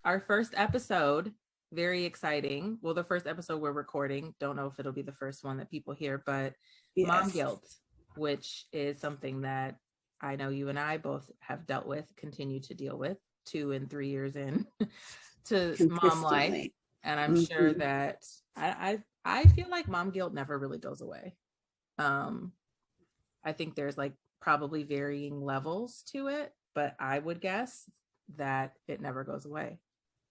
Our first episode, very exciting. Well, the first episode we're recording, don't know if it'll be the first one that people hear, but mom Yes. guilt, which is something that I know you and I both have dealt with, continue to deal with 2 and 3 years in to mom life. Consistently. And I'm sure that I feel like mom guilt never really goes away. I think there's like probably varying levels to it, but I would guess that it never goes away.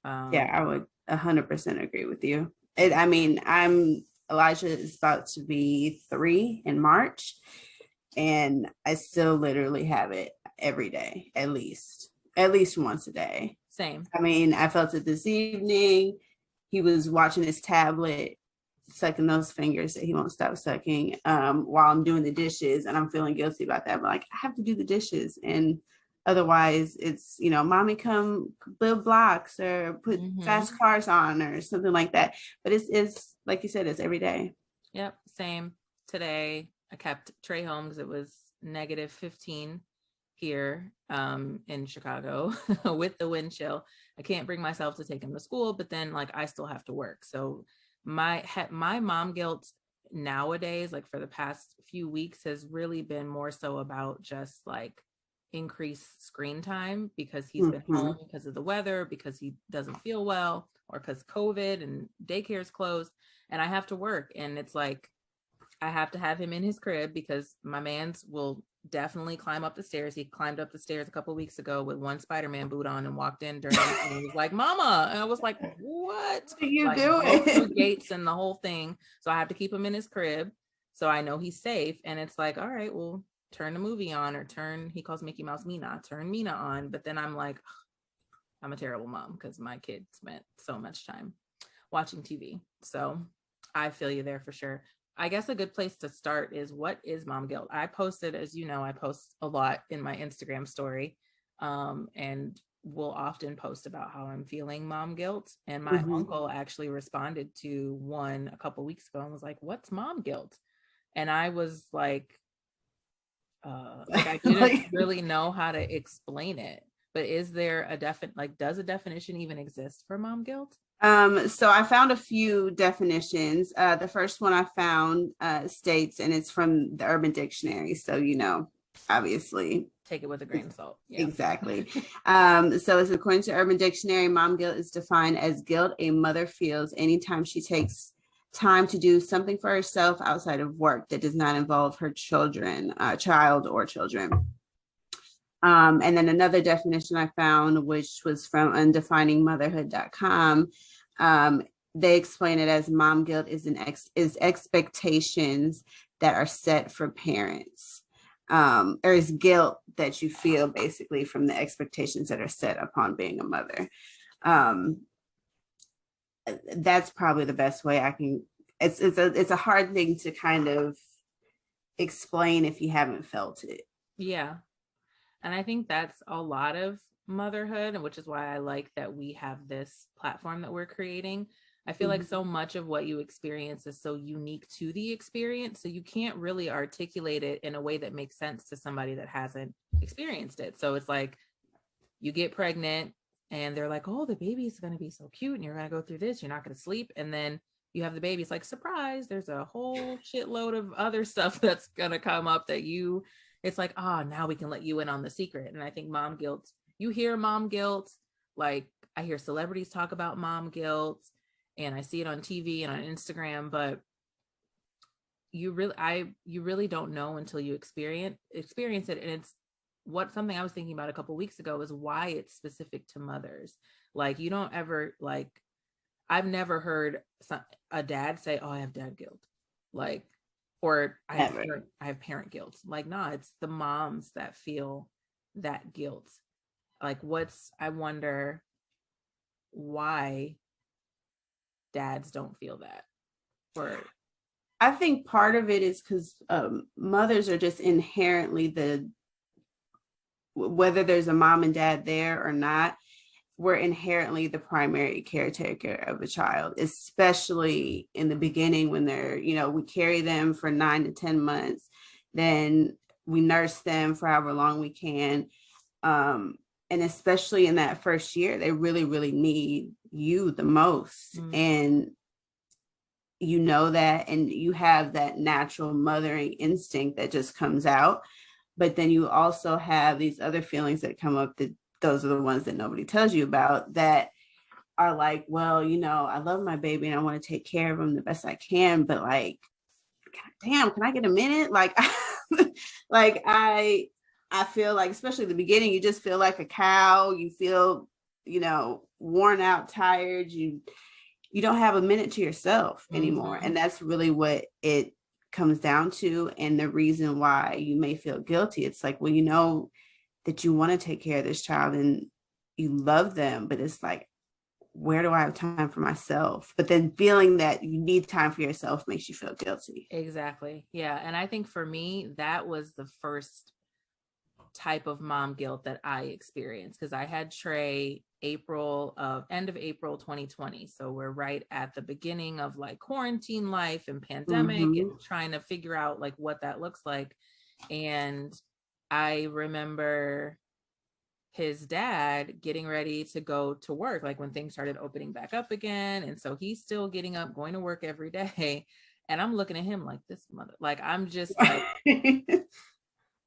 Yeah, I would 100% agree with you. Elijah is about to be 3 in March, and I still literally have it every day, at least once a day. Same. I mean, I felt it this evening. He was watching his tablet, sucking those fingers that he won't stop sucking while I'm doing the dishes, and I'm feeling guilty about that. But like, I have to do the dishes, and otherwise it's, mommy come build blocks or put fast cars on or something like that. But it's like you said, it's every day. Yep, same. Today I kept Trey home because it was -15 here in Chicago with the wind chill. I can't bring myself to take him to school, but then like I still have to work. So my mom guilt nowadays, like for the past few weeks, has really been more so about just like increased screen time because he's been home because of the weather, because he doesn't feel well, or because COVID and daycare's closed and I have to work. And it's like I have to have him in his crib because my man's will definitely climb up the stairs. He climbed up the stairs a couple of weeks ago with one Spider-Man boot on and walked in during and he was like, "Mama," and I was like, "What are you like, doing?" Through gates and the whole thing. So I have to keep him in his crib so I know he's safe. And it's like, all right, well, turn the movie on, or he calls Mickey Mouse Mina, turn Mina on. But then I'm like, I'm a terrible mom because my kid spent so much time watching TV. So I feel you there for sure. I guess a good place to start is, what is mom guilt? I posted, as you know, I post a lot in my Instagram story, and will often post about how I'm feeling mom guilt. And my uncle actually responded to one a couple weeks ago and was like, "What's mom guilt?" And I was like I didn't really know how to explain it. But is there a does a definition even exist for mom guilt? So I found a few definitions. The first one I found states, and it's from the Urban Dictionary. So, obviously take it with a grain of salt. Yeah. Exactly. So it's according to Urban Dictionary, mom guilt is defined as guilt a mother feels anytime she takes time to do something for herself outside of work that does not involve her child or children. And then another definition I found, which was from undefiningmotherhood.com, they explain it as mom guilt is expectations that are set for parents. Or is guilt that you feel basically from the expectations that are set upon being a mother. That's probably the best way I can. It's a hard thing to kind of explain if you haven't felt it. Yeah. And I think that's a lot of motherhood, which is why I like that we have this platform that we're creating. I feel like so much of what you experience is so unique to the experience. So you can't really articulate it in a way that makes sense to somebody that hasn't experienced it. So it's like you get pregnant and they're like, "Oh, the baby's going to be so cute and you're going to go through this. You're not going to sleep." And then you have the baby. It's like, surprise, there's a whole shitload of other stuff that's going to come up that it's like, now we can let you in on the secret. And I think mom guilt, you hear mom guilt, like I hear celebrities talk about mom guilt and I see it on TV and on Instagram, but you really don't know until you experience it. And it's something I was thinking about a couple of weeks ago is why it's specific to mothers. Like you don't ever I've never heard a dad say, "Oh, I have dad guilt," like, or I have parent guilt. Like, nah, it's the moms that feel that guilt. Like, I wonder why dads don't feel that. I think part of it is because mothers are just inherently whether there's a mom and dad there or not, we're inherently the primary caretaker of a child, especially in the beginning when they're, we carry them for 9 to 10 months. Then we nurse them for however long we can. And especially in that first year, they really, really need you the most. Mm-hmm. And you know that, and you have that natural mothering instinct that just comes out. But then you also have these other feelings that come up, that those are the ones that nobody tells you about, that are like, well, you know, I love my baby and I want to take care of him the best I can, but like, damn, can I get a minute? Like, like I feel like, especially at the beginning, you just feel like a cow. You feel, you know, worn out, tired. You don't have a minute to yourself anymore. Mm-hmm. And that's really what it comes down to. And the reason why you may feel guilty, it's like, well, you know that you want to take care of this child and you love them, but it's like, where do I have time for myself? But then feeling that you need time for yourself makes you feel guilty. Exactly. Yeah. And I think for me, that was the first type of mom guilt that I experienced, because I had Trey end of April 2020. So we're right at the beginning of like quarantine life and pandemic, Mm-hmm. and trying to figure out like what that looks like. And I remember his dad getting ready to go to work, like when things started opening back up again. And so he's still getting up, going to work every day. And I'm looking at him like, this mother, like, I'm just like,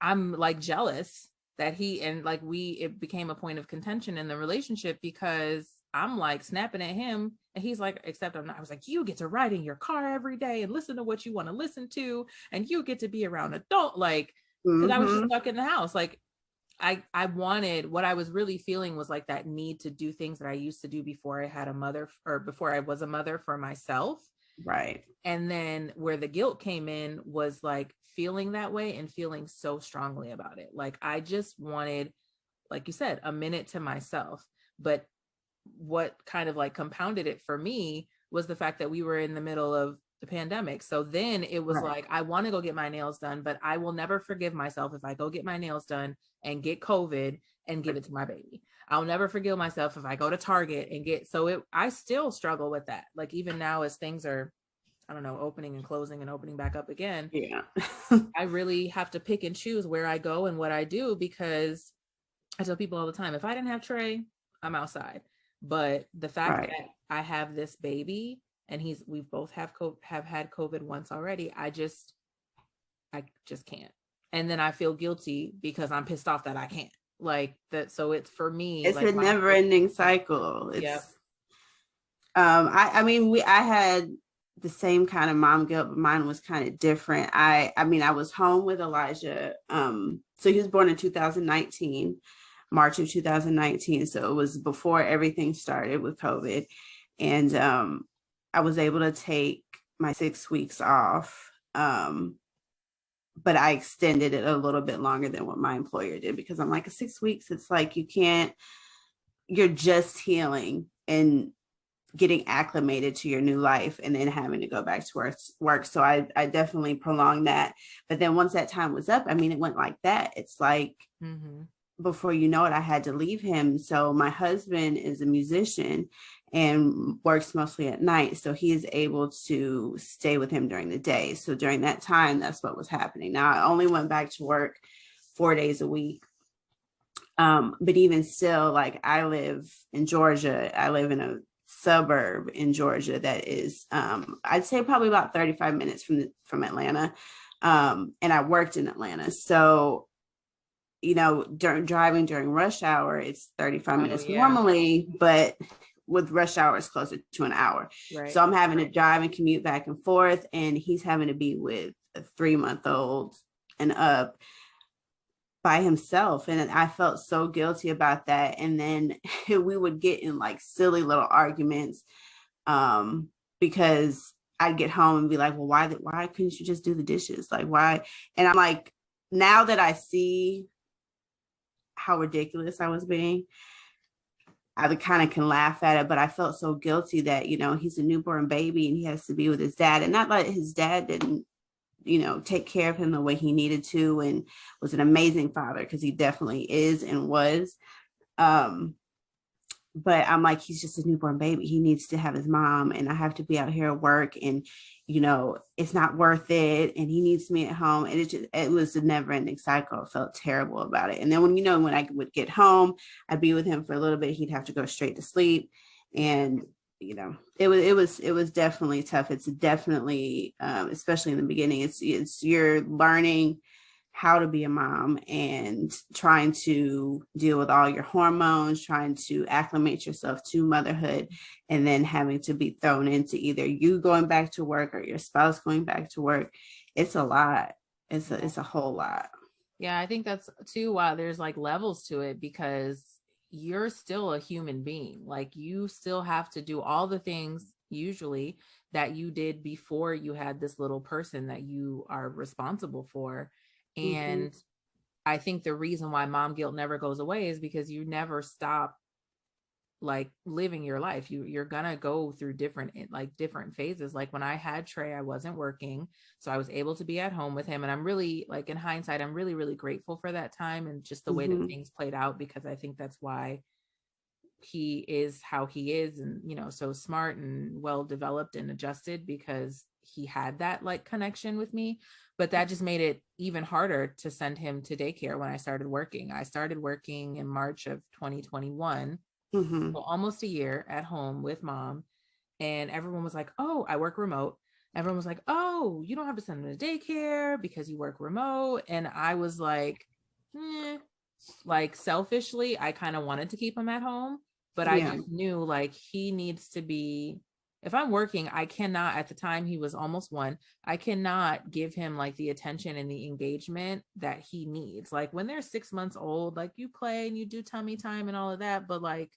I'm like jealous that it became a point of contention in the relationship, because I'm like snapping at him and he's like, except I'm not. I was like, you get to ride in your car every day and listen to what you want to listen to, and you get to be around adult, like, because I was just stuck in the house. Like, I wanted, what I was really feeling was like that need to do things that I used to do before I had a mother, or before I was a mother for myself. Right. And then where the guilt came in was like feeling that way and feeling so strongly about it. Like, I just wanted, like you said, a minute to myself. But what kind of like compounded it for me was the fact that we were in the middle of the pandemic. So then it was like, I want to go get my nails done, but I will never forgive myself if I go get my nails done and get COVID and give it to my baby. I'll never forgive myself if I go to Target and I still struggle with that. Like, even now, as things are, I don't know, opening and closing and opening back up again. Yeah. I really have to pick and choose where I go and what I do, because I tell people all the time, if I didn't have Trey, I'm outside. But the fact that I have this baby and we both have had COVID once already, I just can't. And then I feel guilty because I'm pissed off that I can't. Like that. So it's, for me, it's like, a never ending cycle. It's yep. I mean, I had the same kind of mom guilt, but mine was kind of different. I mean, I was home with Elijah. So he was born in 2019, March of 2019. So it was before everything started with COVID. And I was able to take my 6 weeks off. But I extended it a little bit longer than what my employer did, because I'm like, 6 weeks, it's like, you're just healing and getting acclimated to your new life and then having to go back to work. So I definitely prolonged that. But then once that time was up, I mean, it went like that. It's like, before you know it, I had to leave him. So my husband is a musician and works mostly at night. So he is able to stay with him during the day. So during that time, that's what was happening. Now, I only went back to work 4 days a week. But even still, like, I live in Georgia. I live in a suburb in Georgia that is, I'd say probably about 35 minutes from Atlanta. And I worked in Atlanta. So, you know, driving during rush hour, it's 35 minutes normally, but with rush hour, it's closer to an hour. Right. So I'm having to drive and commute back and forth, and he's having to be with a 3-month-old and up by himself. And I felt so guilty about that. And then we would get in like silly little arguments because I'd get home and be like, well, why couldn't you just do the dishes? Like, why? And I'm like, now that I see how ridiculous I was being, I kind of can laugh at it, but I felt so guilty that, you know, he's a newborn baby and he has to be with his dad, and not like his dad didn't, you know, take care of him the way he needed to, and was an amazing father, because he definitely is and was. But I'm like, he's just a newborn baby. He needs to have his mom, and I have to be out here at work, and it's not worth it and he needs me at home. And it was a never ending cycle. I felt terrible about it. And then when I would get home, I'd be with him for a little bit. He'd have to go straight to sleep. And, it was definitely tough. It's definitely, especially in the beginning, it's you're learning how to be a mom and trying to deal with all your hormones, trying to acclimate yourself to motherhood, and then having to be thrown into either you going back to work or your spouse going back to work. It's a lot. It's a whole lot. Yeah, I think that's too why there's like levels to it, because you're still a human being. Like you still have to do all the things usually that you did before you had this little person that you are responsible for. Mm-hmm. And I think the reason why mom guilt never goes away is because you never stop like living your life. You're gonna go through different phases. Like when I had Trey, I wasn't working, so I was able to be at home with him, and I'm really, like, in hindsight, I'm really really grateful for that time and just the way that Mm-hmm. things played out, because I think that's why he is how he is, and so smart and well developed and adjusted, because he had that like connection with me. But that just made it even harder to send him to daycare when I started working in March of 2021, Mm-hmm. so almost a year at home with mom. And everyone was like, oh, I work remote. Everyone was like, oh, you don't have to send him to daycare because you work remote. And I was like, eh. Like selfishly, I kind of wanted to keep him at home, but I Yeah. just knew like he needs to be, if I'm working, I cannot, at the time he was almost 1, I cannot give him like the attention and the engagement that he needs. Like when they're 6 months old, like you play and you do tummy time and all of that, but like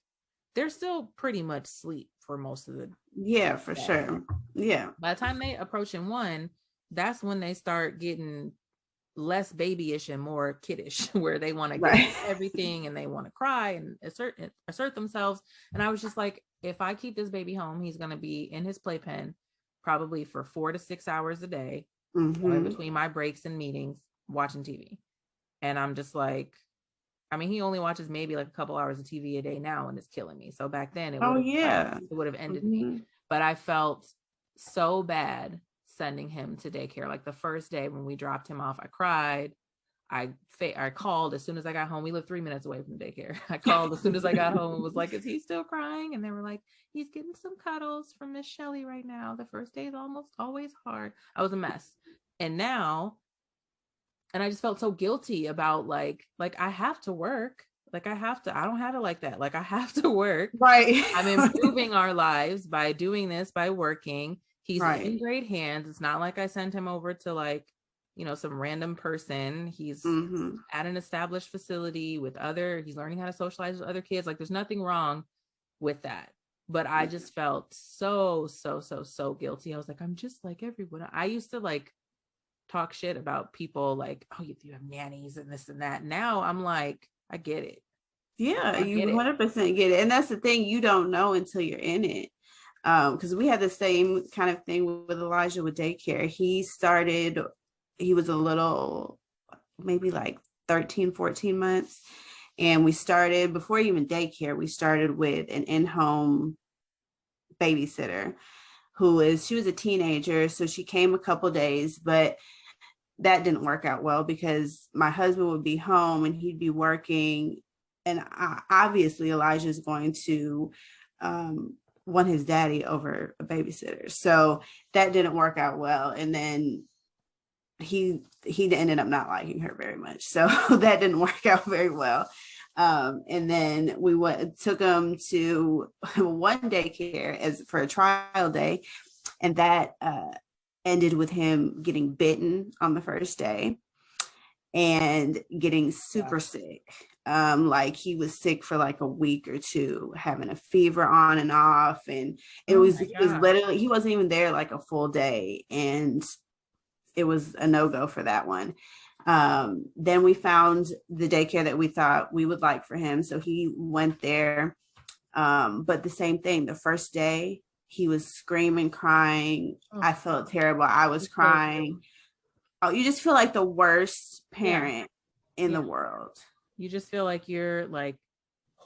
they're still pretty much sleep for most of the Yeah, for day. sure. Yeah. By the time they approaching 1, that's when they start getting less babyish and more kiddish, where they want to get Right. everything and they want to cry and assert themselves. And I was just like, if I keep this baby home, he's going to be in his playpen probably for 4 to 6 hours a day, in Mm-hmm. between my breaks and meetings, watching TV. And I'm just like, I mean, he only watches maybe like a couple hours of TV a day now, and it's killing me. So back then Oh yeah. it would have ended me. Mm-hmm. But I felt so bad sending him to daycare. Like the first day when we dropped him off, I cried. I called as soon as I got home. We live 3 minutes away from daycare. I called as soon as I got home and was like, is he still crying? And they were like, he's getting some cuddles from Miss Shelley right now. The first day is almost always hard. I was a mess. And now, and I just felt so guilty about like I have to work. Like I don't have it like that. Like I have to work. Right. I'm improving our lives by doing this, by working. He's in Right. great hands. It's not like I sent him over to like, some random person. He's Mm-hmm. at an established facility with he's learning how to socialize with other kids. Like there's nothing wrong with that. But I just felt so, so, so, so guilty. I was like, I'm just like everyone. I used to like talk shit about people like, oh, you have nannies and this and that. Now I'm like, I get it. Yeah, I you get it. 100% get it. And that's the thing, you don't know until you're in it. Because we had the same kind of thing with Elijah with daycare. He was a little, maybe like 13, 14 months. And we started, before even daycare, we started with an in-home babysitter she was a teenager. So she came a couple days, but that didn't work out well because my husband would be home and he'd be working. And obviously Elijah's going to want his daddy over a babysitter. So that didn't work out well. And then he ended up not liking her very much. So that didn't work out very well. And then took him to one daycare as for a trial day. And that ended with him getting bitten on the first day and getting super sick. Like he was sick for like a week or two, having a fever on and off. And Oh it was literally, he wasn't even there like a full day. And it was a no-go for that one. Then we found the daycare that we thought we would like for him. So he went there. But the same thing, the first day he was screaming, crying. Oh, I felt terrible. I was crying. Oh, you just feel like the worst parent in the world. You just feel like you're like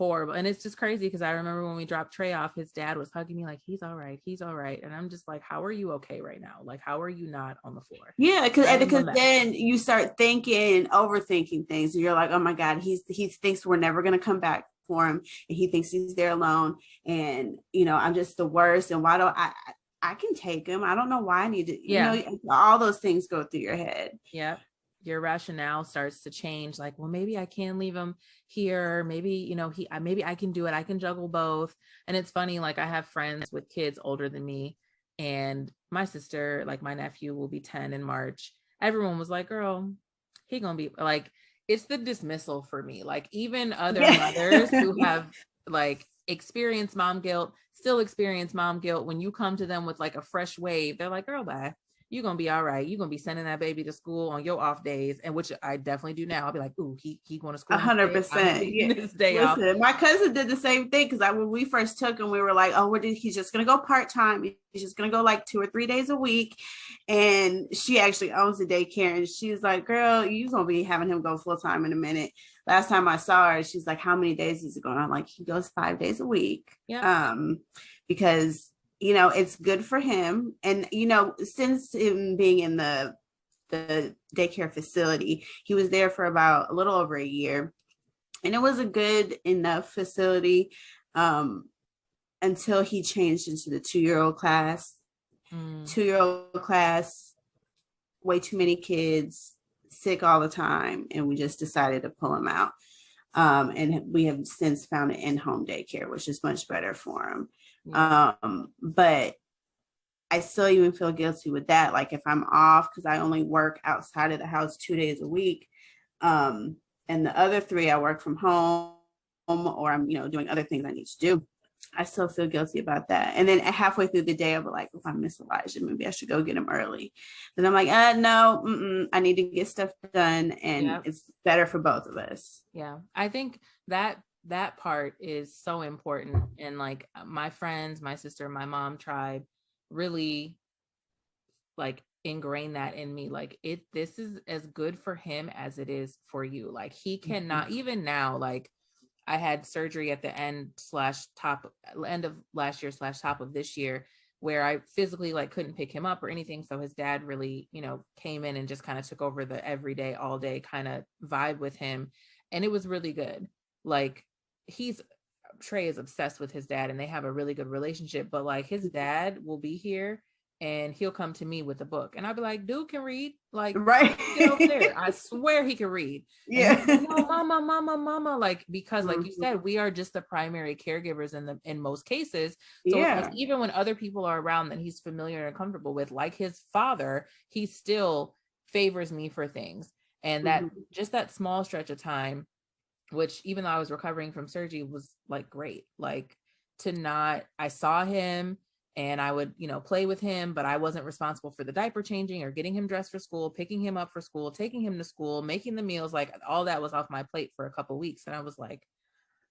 horrible. And it's just crazy because I remember when we dropped Trey off, his dad was hugging me like, he's all right, he's all right. And I'm just like, how are you okay right now? Like, how are you not on the floor? Yeah, I am a because mess. then you start thinking, overthinking things, and you're like, oh my God, he thinks we're never gonna come back for him, and he thinks he's there alone, and I'm just the worst. And why do I can take him? I don't know why I need to. Yeah. All those things go through your head. Yeah. Your rationale starts to change. Like, well, maybe I can leave him here. Maybe, maybe I can do it. I can juggle both. And it's funny, like I have friends with kids older than me, and my sister, like my nephew will be 10 in March. Everyone was like, girl, he gonna be like, it's the dismissal for me. Like even other mothers who have like experienced mom guilt, still experience mom guilt. When you come to them with like a fresh wave, they're like, girl, bye. You're gonna be all right. You're gonna be sending that baby to school on your off days, and which I definitely do now. I'll be like, ooh, he going to school. 100%. Yeah. This day Listen, off. my cousin did the same thing because when we first took him, we were like, oh, he's just gonna go part-time. He's just gonna go like 2 or 3 days a week. And she actually owns the daycare, and she's like, girl, you're gonna be having him go full-time in a minute. Last time I saw her, she's like, how many days is it going? I'm like, he goes 5 days a week. Yeah. Because it's good for him. And, since him being in the daycare facility, he was there for about a little over a year. And it was a good enough facility until he changed into the 2-year-old class. 2-year-old class, way too many kids, sick all the time. And we just decided to pull him out. And we have since found an in-home daycare, which is much better for him. Yeah. But I still even feel guilty with that. Like if I'm off, because I only work outside of the house 2 days a week, and the other 3 I work from home, or I'm doing other things I need to do, I still feel guilty about that. And then halfway through the day, I'll be like, if I miss Elijah, maybe I should go get him early. And I'm like, no, I need to get stuff done, and it's better for both of us. Yeah, I think that part is so important. And like my friends, my sister, my mom tribe really like ingrain that in me. Like this is as good for him as it is for you. Like he cannot, even now, like I had surgery at the end of last year / top of this year, where I physically like couldn't pick him up or anything. So his dad really, came in and just kind of took over the everyday, all day kind of vibe with him. And it was really good. Like Trey is obsessed with his dad, and they have a really good relationship, but like his dad will be here and he'll come to me with a book, and I'll be like, dude can read, like, right, get over there. I swear he can read. Yeah. Like, no, mama, like, because like you said, we are just the primary caregivers in most cases. So it's like, even when other people are around that he's familiar and comfortable with, like his father, he still favors me for things. And that just that small stretch of time, which even though I was recovering from surgery, was like great. Like I saw him and I would, play with him, but I wasn't responsible for the diaper changing or getting him dressed for school, picking him up for school, taking him to school, making the meals. Like all that was off my plate for a couple of weeks. And I was like,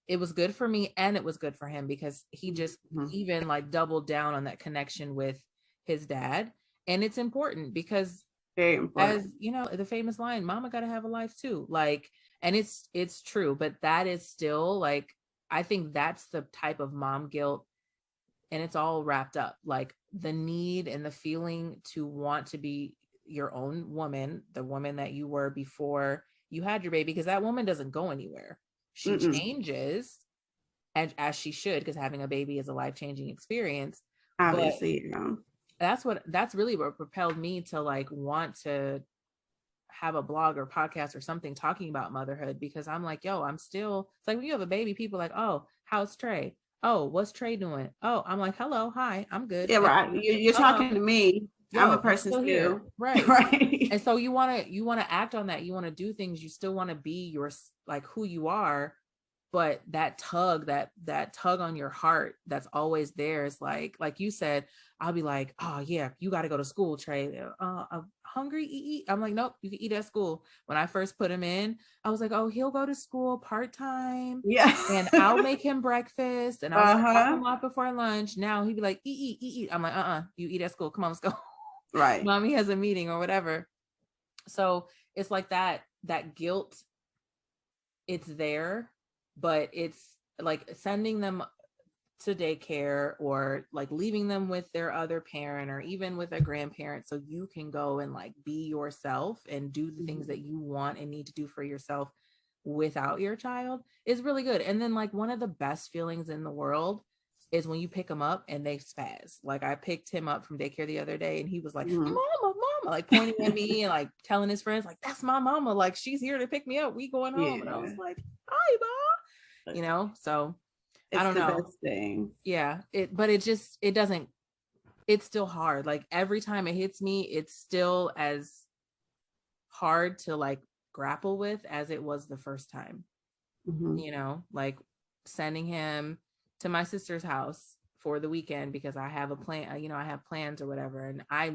it was good for me and it was good for him, because he just even like doubled down on that connection with his dad. And it's important because, very important, as the famous line, mama got to have a life too. Like, and it's true, but that is still like, I think that's the type of mom guilt, and it's all wrapped up, like the need and the feeling to want to be your own woman, the woman that you were before you had your baby, because that woman doesn't go anywhere. She changes, and as she should, because having a baby is a life-changing experience. Obviously, that's really what propelled me to like want to have a blog or podcast or something talking about motherhood, because I'm like, I'm still, it's like when you have a baby, people are like, oh, how's Trey? Oh, what's Trey doing? Oh, I'm like, hello, hi, I'm good. Yeah, right. You're talking to me. I'm a person still here. Right. Right. And so you want to act on that. You want to do things. You still want to be like who you are, but that tug on your heart that's always there is like you said, I'll be like, oh yeah, you got to go to school, Trey. I'm hungry, eat. I'm like, nope, you can eat at school. When I first put him in, I was like, oh, he'll go to school part-time. Yeah. And I'll make him breakfast, and I'll drop him off before lunch. Now he'd be like, eat. I'm like, you eat at school. Come on, let's go. Right. Mommy has a meeting or whatever. So it's like that guilt, it's there, but it's like sending them to daycare or like leaving them with their other parent or even with a grandparent so you can go and like be yourself and do the things that you want and need to do for yourself without your child is really good. And then like one of the best feelings in the world is when you pick them up and they spaz. Like I picked him up from daycare the other day and he was like, Mhm. mama, mama, like pointing at me and like telling his friends, like, that's my mama. Like she's here to pick me up. We going home. And I was Yeah. like, hi, ma. You know, so I It's don't the know. best thing. Yeah. But it doesn't, it's still hard. Like every time it hits me, it's still as hard to like grapple with as it was the first time. Mhm. You know, like sending him to my sister's house for the weekend because I have a plan, you know, I have plans or whatever. And I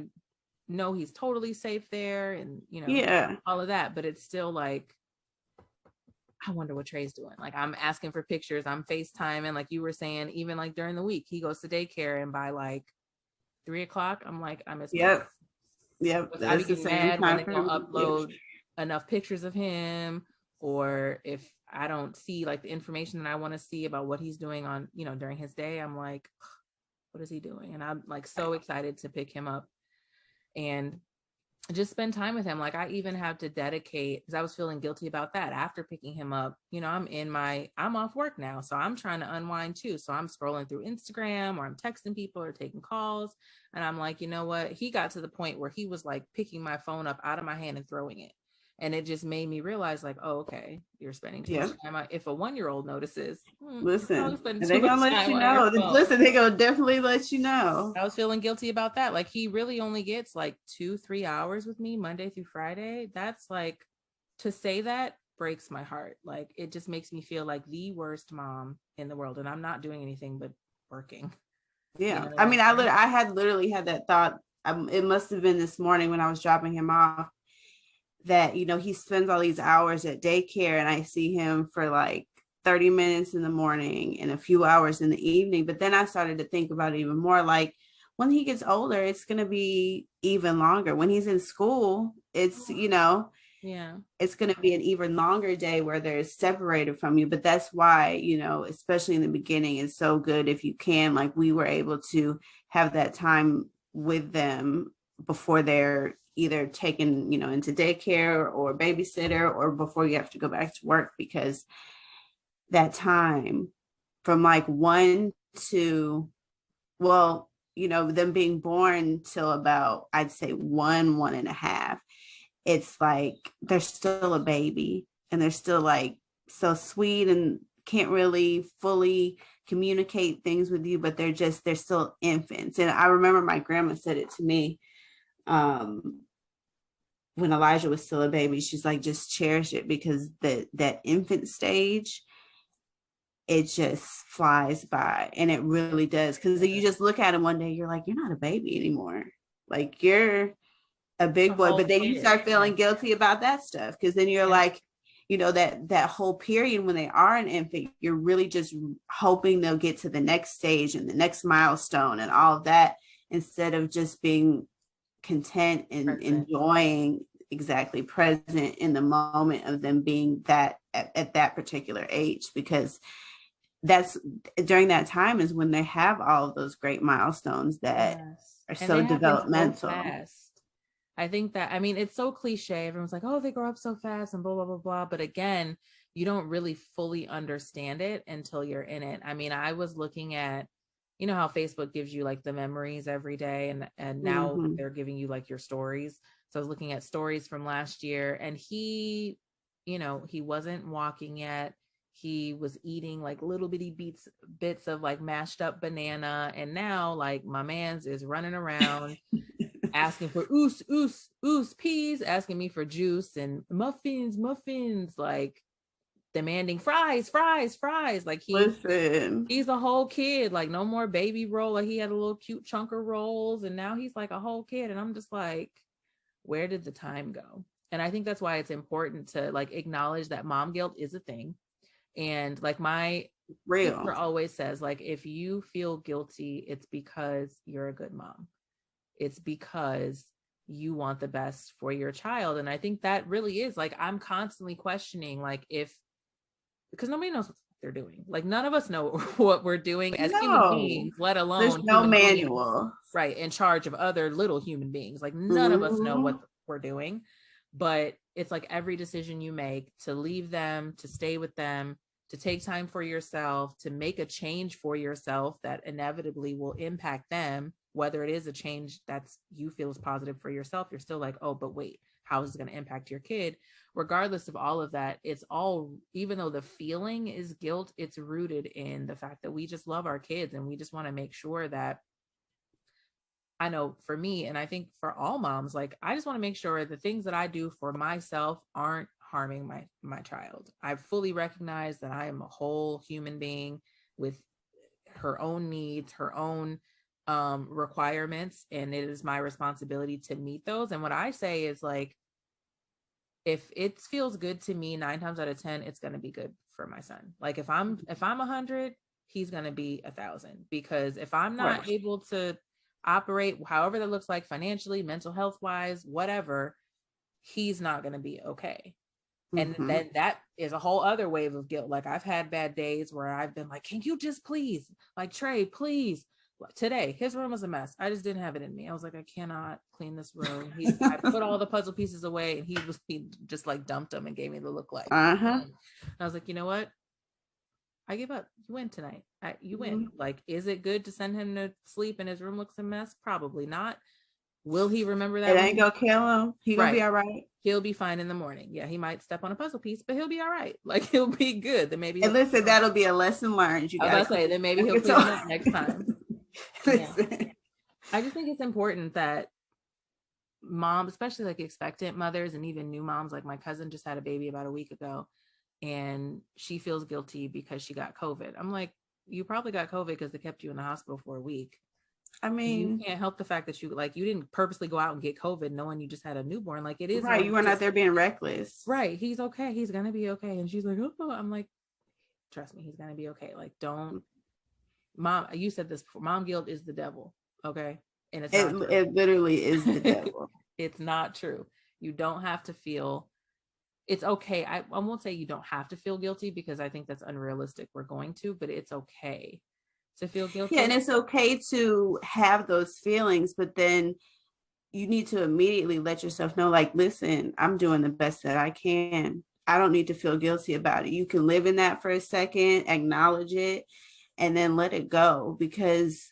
know he's totally safe there and, you know, Yeah. all of that. But it's still like, I wonder what Trey's doing. Like I'm asking for pictures, I'm FaceTiming, like you were saying, even like during the week, he goes to daycare and by like 3 o'clock, I'm like, I miss my Yep. Yep. I be That's the getting same mad when they time for don't me. Yep. upload enough pictures of him, or if I don't see like the information that I want to see about what he's doing on, you know, during his day. I'm like, what is he doing? And I'm like so excited to pick him up and just spend time with him. Like I even have to dedicate because I was feeling guilty about that after picking him up. You know, I'm off work now, so I'm trying to unwind too. So I'm scrolling through Instagram or I'm texting people or taking calls, and I'm like, you know what? He got to the point where he was like picking my phone up out of my hand and throwing it. And it just made me realize, like, oh, okay, you're spending too much Yep. time. If a 1-year-old notices, you're probably Listen, spending and too they're much gonna let time you on your know. phone. Listen, they're gonna definitely let you know. I was feeling guilty about that. Like he really only gets like 2-3 hours with me Monday through Friday. That's like, to say that breaks my heart. Like it just makes me feel like the worst mom in the world. And I'm not doing anything but working. You Yeah. know what I I'm mean, saying? I had literally had that thought. It must have been this morning when I was dropping him off that, you know, he spends all these hours at daycare and I see him for like 30 minutes in the morning and a few hours in the evening. But then I started to think about it even more like when he gets older, it's going to be even longer. When he's in school, it's, you know, Yeah. it's going to be an even longer day where they're separated from you. But that's why, you know, especially in the beginning, it's so good if you can, like we were able to have that time with them before they're either taken, you know, into daycare or babysitter or before you have to go back to work, because that time from like 1 to, you know, them being born till about, I'd say 1.5, it's like they're still a baby and they're still like so sweet and can't really fully communicate things with you, but they're still infants. And I remember my grandma said it to me um when Elijah was still a baby. She's like, just cherish it because that infant stage, it just flies by, and it really does, because you just look at him one day, you're like, you're not a baby anymore, like you're a A big boy. whole But then you kid. start Yeah. feeling guilty about that stuff because then you're Yeah. like, you know, that whole period when they are an infant, you're really just hoping they'll get to the next stage and the next milestone and all of that, instead of just being content and Present. enjoying, exactly, present in the moment of them being that at that particular age, because that's during that time is when they have all of those great milestones that Yes. are And so they happen so developmental. fast. I think that, I mean, it's so cliche. Everyone's like, oh, they grow up so fast and blah, blah, blah, blah. But again, you don't really fully understand it until you're in it. I mean, I was looking at, you know, how Facebook gives you like the memories every day, and now Mm-hmm. they're giving you like your stories. So I was looking at stories from last year, and he, you know, he wasn't walking yet. He was eating like little bitty bits of like mashed up banana. And now like my man's is running around asking for oos, oos, oos, peas, asking me for juice and muffins, muffins, like demanding fries, fries, fries. Like Listen, he's a whole kid, like no more baby roll. Like he had a little cute chunk of rolls, and now he's like a whole kid. And I'm just like, where did the time go? And I think that's why it's important to like acknowledge that mom guilt is a thing. And like my sister real. always says, like, if you feel guilty, it's because you're a good mom. It's because you want the best for your child. And I think that really is like, I'm constantly questioning, like, if, because nobody knows they're doing. Like none of us know what we're doing as human No, beings, let there's alone no human beings, manual. right, in charge of other little human beings. Like none of us know what Mhm. we're doing. But it's like every decision you make to leave them, to stay with them, to take time for yourself, to make a change for yourself that inevitably will impact them, whether it is a change that's you feel is positive for yourself, you're still like, oh, but wait, how is it going to impact your kid? Regardless of all of that, it's all, even though the feeling is guilt, it's rooted in the fact that we just love our kids and we just want to make sure that, I know for me, and I think for all moms, like I just want to make sure the things that I do for myself aren't harming my child. I fully recognize that I am a whole human being with her own needs, her own requirements, and it is my responsibility to meet those. And what I say is like, if it feels good to me 9 times out of 10, it's going to be good for my son. Like if I'm 100, he's going to be 1,000, because if I'm not able to operate however that looks like financially, mental health wise, whatever, he's not going to be okay. And then that is a whole other wave of guilt. Like I've had bad days where I've been like, can you just please, like Trey, please. Today his room was a mess. I just didn't have it in me. I was like, I cannot clean this room. I put all the puzzle pieces away, and he just like dumped them and gave me the look like. I was like, you know what? I give up. You win tonight. You win. Like, is it good to send him to sleep and his room looks a mess? Probably not. Will he remember that? It ain't gonna kill him. He gonna be all right. He'll be fine in the morning. Yeah, he might step on a puzzle piece, but he'll be all right. Like he'll be good. Then maybe. And listen, that'll be a lesson learned. I was about to say, then maybe he'll clean it up next time. Yeah. I just think it's important that moms, especially like expectant mothers and even new moms, like my cousin just had a baby about a week ago, and she feels guilty because she got COVID. I'm like, you probably got COVID because they kept you in the hospital for a week. I mean, you can't help the fact that you didn't purposely go out and get COVID knowing you just had a newborn. Like it is right. You weren't out there being reckless. Right. He's okay. He's gonna be okay. And she's like, oh, I'm like, trust me, he's gonna be okay. Like, don't, mom. You said this before. Mom guilt is the devil. Okay, and it literally is the devil. It's not true. You don't have to feel. It's okay. I won't say you don't have to feel guilty, because I think that's unrealistic. We're going to, but it's okay to feel guilty. Yeah, and it's okay to have those feelings, but then you need to immediately let yourself know, like, listen, I'm doing the best that I can. I don't need to feel guilty about it. You can live in that for a second, acknowledge it, and then let it go. Because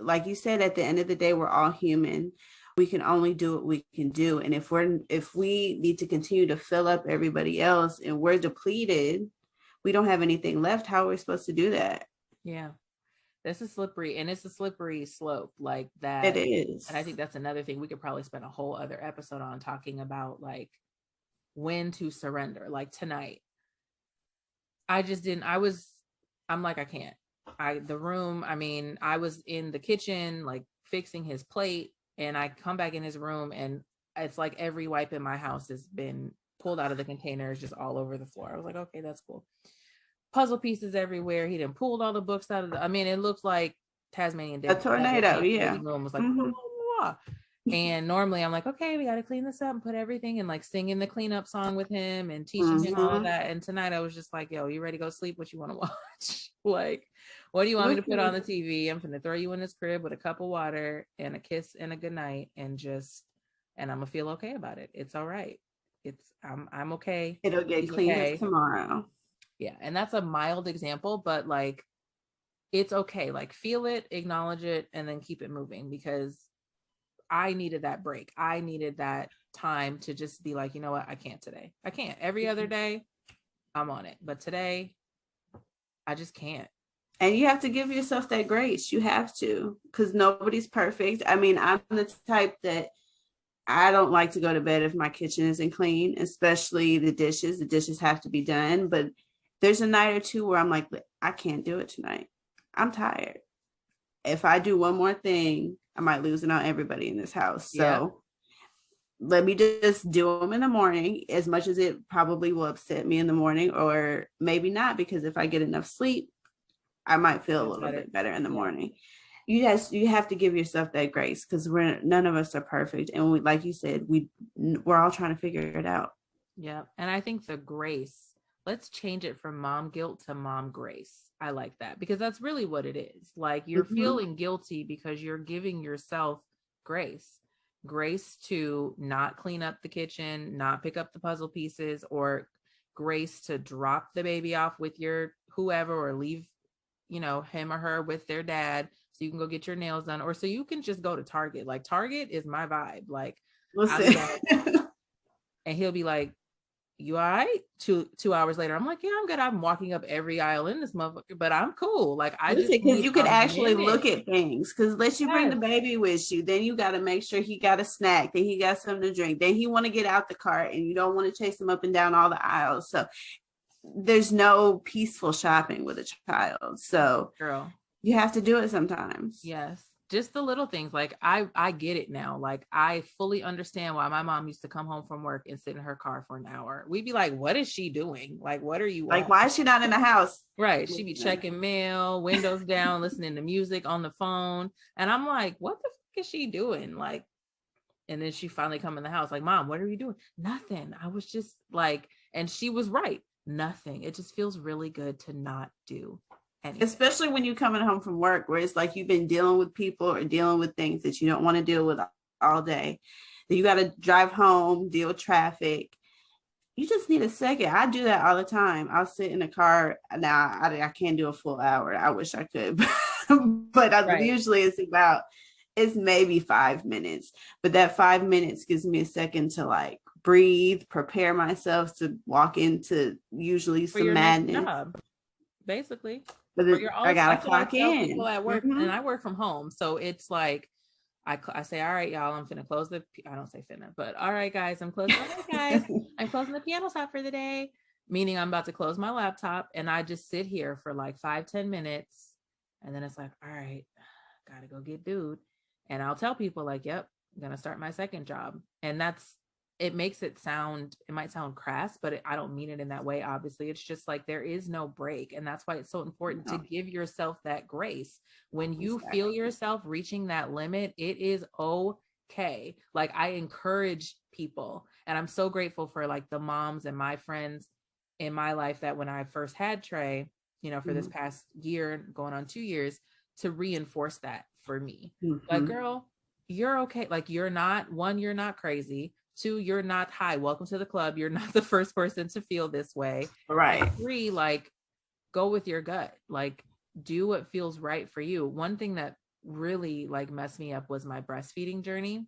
like you said, at the end of the day, we're all human. We can only do what we can do. And if we need to continue to fill up everybody else and we're depleted, we don't have anything left, how are we supposed to do that? Yeah. That's a slippery, and it's a slippery slope like that. It is. And I think that's another thing we could probably spend a whole other episode on, talking about like when to surrender. Like tonight, I'm like, I can't. I was in the kitchen, like fixing his plate, and I come back in his room and it's like every wipe in my house has been pulled out of the containers, just all over the floor. I was like, okay, that's cool. Puzzle pieces everywhere. He done pulled all the books out of it looks like Tasmanian Devil. A tornado, yeah. His room was like, blah, blah, blah. And normally I'm like, okay, we got to clean this up and put everything, and like singing the cleanup song with him and teaching him all of that. And tonight I was just like, yo, you ready to go sleep? What you want to watch? Like, what do you want me to put on the TV? I'm gonna throw you in this crib with a cup of water and a kiss and a good night, and I'm gonna feel okay about it. It's all right. I'm okay. It'll get cleaned up tomorrow. Yeah. And that's a mild example, but like, it's okay. Like, feel it, acknowledge it, and then keep it moving, because I needed that break. I needed that time to just be like, you know what? I can't today. I can't. Every other day I'm on it, but today I just can't. And you have to give yourself that grace. You have to, because nobody's perfect. I mean, I'm the type that I don't like to go to bed if my kitchen isn't clean, especially the dishes. The dishes have to be done. But there's a night or two where I'm like, I can't do it tonight. I'm tired. If I do one more thing, I might lose out everybody in this house. So let me just do them in the morning, as much as it probably will upset me in the morning, or maybe not, because if I get enough sleep, I might feel a little bit better in the morning. You have to give yourself that grace, because none of us are perfect. And like you said, we're all trying to figure it out. Yeah. And I think the grace let's change it from mom guilt to mom grace. I like that because that's really what it is. Like you're feeling guilty because you're giving yourself grace. Grace to not clean up the kitchen, not pick up the puzzle pieces, or grace to drop the baby off with your whoever or leave, him or her with their dad so you can go get your nails done, or so you can just go to Target. Like Target is my vibe. Like I'll be like, and he'll be like, you all right? 2 hours later, I'm like, yeah, I'm good. I'm walking up every aisle in this motherfucker, but I'm cool. Like I just because need you could a actually minute. look at things. Because unless you bring the Yes. baby with you, then you got to make sure he got a snack, then he got something to drink, then he want to get out the cart, and you don't want to chase him up and down all the aisles. So there's no peaceful shopping with a child. So Girl. you have to do it sometimes. Yes. Just the little things. Like I get it now. Like I fully understand why my mom used to come home from work and sit in her car for an hour. We'd be like, what is she doing? Like, what are you Like, on? why is she not in the house? Right. She'd be checking mail, windows down, listening to music on the phone. And I'm like, what the fuck is she doing? Like, and then she finally come in the house like, Mom, what are you doing? Nothing. I was just like, and she was right. Nothing. It just feels really good to not do anything. Especially when you're coming home from work, where it's like you've been dealing with people or dealing with things that you don't want to deal with all day. Then you got to drive home, deal with traffic. You just need a second. I do that all the time. I'll sit in a car. Now I can't do a full hour. I wish I could, but usually it's maybe 5 minutes. But that 5 minutes gives me a second to like breathe, prepare myself to walk into usually For some your madness. next job, basically. But then I gotta clock in. People at work, and I work from home, so it's like I say, all right, y'all, I'm finna close I don't say finna, but all right, guys, I'm closing. All right, guys, I'm closing the piano shop for the day. Meaning I'm about to close my laptop, and I just sit here for like 5-10 minutes, and then it's like, all right, gotta go get dude, and I'll tell people like, yep, I'm gonna start my second job, and it might sound crass, but I don't mean it in that way. Obviously, it's just like there is no break. And that's why it's so important to give yourself that grace. When you feel yourself reaching that limit, it is okay. Like I encourage people, and I'm so grateful for like the moms and my friends in my life that when I first had Trey, for this past year, going on 2 years, to reinforce that for me. Like, girl, you're okay. Like you're not crazy. 2, you're not high. Welcome to the club. You're not the first person to feel this way. Right. And 3, like, go with your gut. Like, do what feels right for you. One thing that really like messed me up was my breastfeeding journey.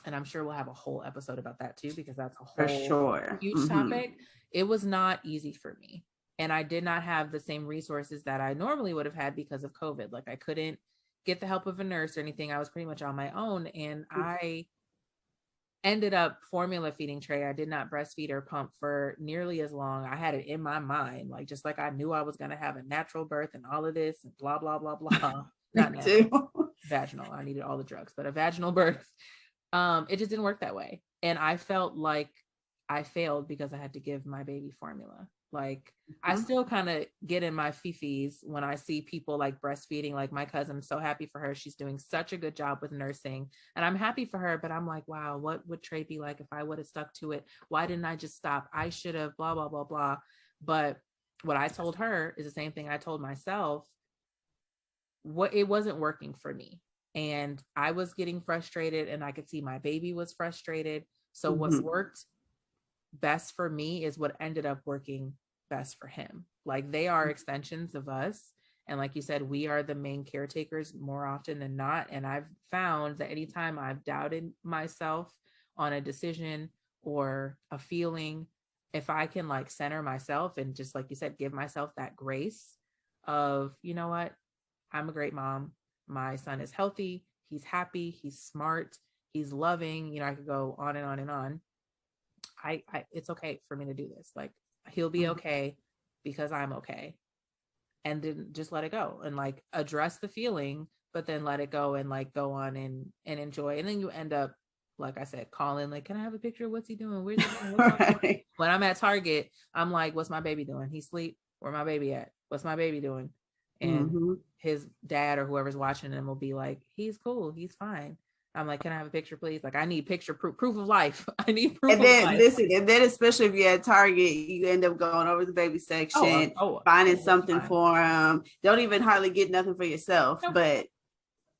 And I'm sure we'll have a whole episode about that too, because that's a whole huge topic. It was not easy for me. And I did not have the same resources that I normally would have had because of COVID. Like I couldn't get the help of a nurse or anything. I was pretty much on my own. And I ended up formula feeding Trey. I did not breastfeed or pump for nearly as long. I had it in my mind, like just like I knew I was going to have a natural birth and all of this and blah, blah, blah, blah. Not natural, vaginal. I needed all the drugs, but a vaginal birth. It just didn't work that way. And I felt like I failed because I had to give my baby formula. Like I still kind of get in my fifis when I see people like breastfeeding, like my cousin. I'm so happy for her. She's doing such a good job with nursing and I'm happy for her, but I'm like, wow, what would Trey be like if I would have stuck to it? Why didn't I just stop? I should have blah, blah, blah, blah. But what I told her is the same thing I told myself. It wasn't working for me. And I was getting frustrated and I could see my baby was frustrated. So what worked best for me is what ended up working best for him. Like they are extensions of us. And like you said, we are the main caretakers more often than not. And I've found that anytime I've doubted myself on a decision or a feeling, if I can like center myself and just like you said, give myself that grace of, you know what, I'm a great mom. My son is healthy. He's happy. He's smart. He's loving. I could go on and on and on. It's okay for me to do this. Like he'll be okay because I'm okay. And then just let it go and like address the feeling, but then let it go and like go on and enjoy. And then you end up, like I said, calling, like, can I have a picture? What's he doing? Where's he doing? Right. When I'm at Target, I'm like, what's my baby doing? He sleep? Where my baby at? What's my baby doing? And his dad or whoever's watching him will be like, he's cool. He's fine. I'm like, can I have a picture, please? Like, I need picture proof of life. I need proof And of then life. listen, and then especially if you're at Target, you end up going over the baby section, finding All the something time. for them. Don't even hardly get nothing for yourself, Nope. but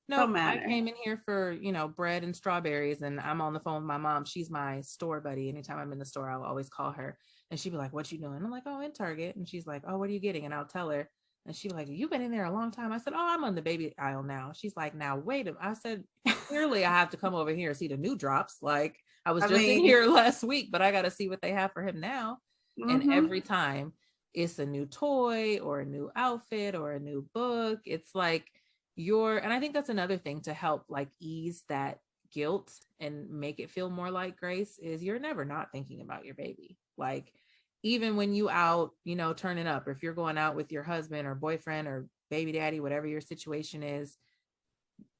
Nope. don't I matter. came in here for, bread and strawberries, and I'm on the phone with my mom. She's my store buddy. Anytime I'm in the store, I'll always call her, and she'd be like, "What you doing?" I'm like, "Oh, in Target." And she's like, "Oh, what are you getting?" And I'll tell her, and she'd be like, "You've been in there a long time." I said, "Oh, I'm on the baby aisle now." She's like, "Now wait a minute." I said, "Clearly, I have to come over here and see the new drops. Like, I was I just in mean, here last week, but I got to see what they have for him now." And every time it's a new toy or a new outfit or a new book, it's like and I think that's another thing to help like ease that guilt and make it feel more like grace is you're never not thinking about your baby. Like, even when you out, turning up, or if you're going out with your husband or boyfriend or baby daddy, whatever your situation is,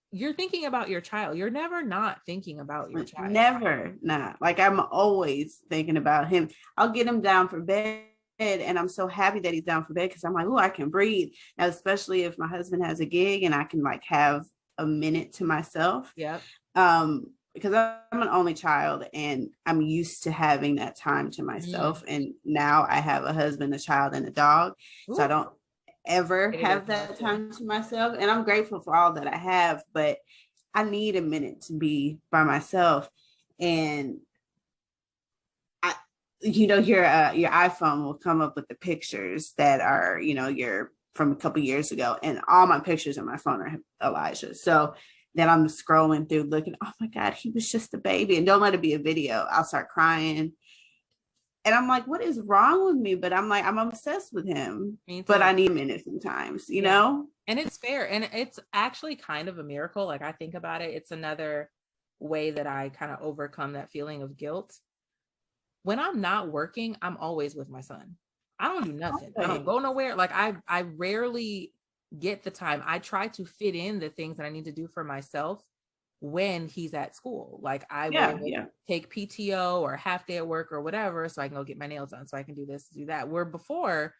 you're thinking about your child. You're never not thinking about your child. never not. Like I'm always thinking about him. I'll get him down for bed. And I'm so happy that he's down for bed because I'm like, oh, I can breathe. Now, especially if my husband has a gig and I can like have a minute to myself. Yep. Because I'm an only child and I'm used to having that time to myself. And now I have a husband, a child, and a dog. Ooh. So I don't ever have that time to myself. And I'm grateful for all that I have, but I need a minute to be by myself. And your iPhone will come up with the pictures that are, your from a couple years ago, and all my pictures on my phone are Elijah. So then I'm scrolling through looking, oh my God, he was just a baby. And don't let it be a video. I'll start crying. And I'm like, what is wrong with me? But I'm like, I'm obsessed with him. But I need minutes sometimes, you know? And it's fair. And it's actually kind of a miracle. Like I think about it, it's another way that I kind of overcome that feeling of guilt. When I'm not working, I'm always with my son. I don't do nothing. I don't go nowhere. Like I rarely get the time. I try to fit in the things that I need to do for myself when he's at school. Like I will take PTO or half day at work or whatever, so I can go get my nails done, so I can do this, do that. Where before,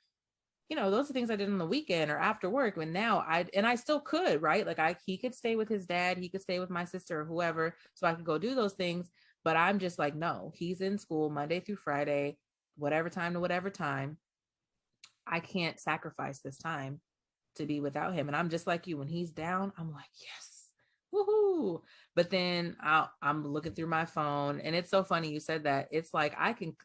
those are things I did on the weekend or after work. And now I still could, right? Like he could stay with his dad, he could stay with my sister or whoever, so I could go do those things. But I'm just like, no, he's in school Monday through Friday, whatever time to whatever time. I can't sacrifice this time to be without him. And I'm just like you, when he's down, I'm like, yes, woohoo. But then I'm looking through my phone, and it's so funny you said that. It's like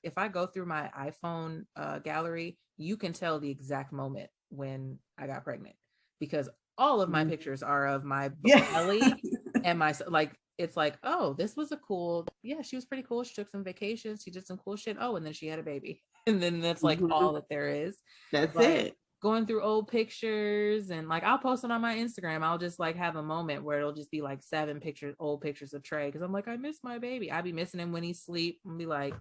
if I go through my iPhone gallery, you can tell the exact moment when I got pregnant, because all of my pictures are of my belly and my, like, it's like, oh, this was she was pretty cool. She took some vacations. She did some cool shit. Oh, and then she had a baby. And then that's like all that there is. That's it. Going through old pictures, and like I'll post it on my Instagram. I'll just like have a moment where it'll just be like 7 old pictures of Trey, because I'm like, I miss my baby. I be missing him when he's asleep and be like,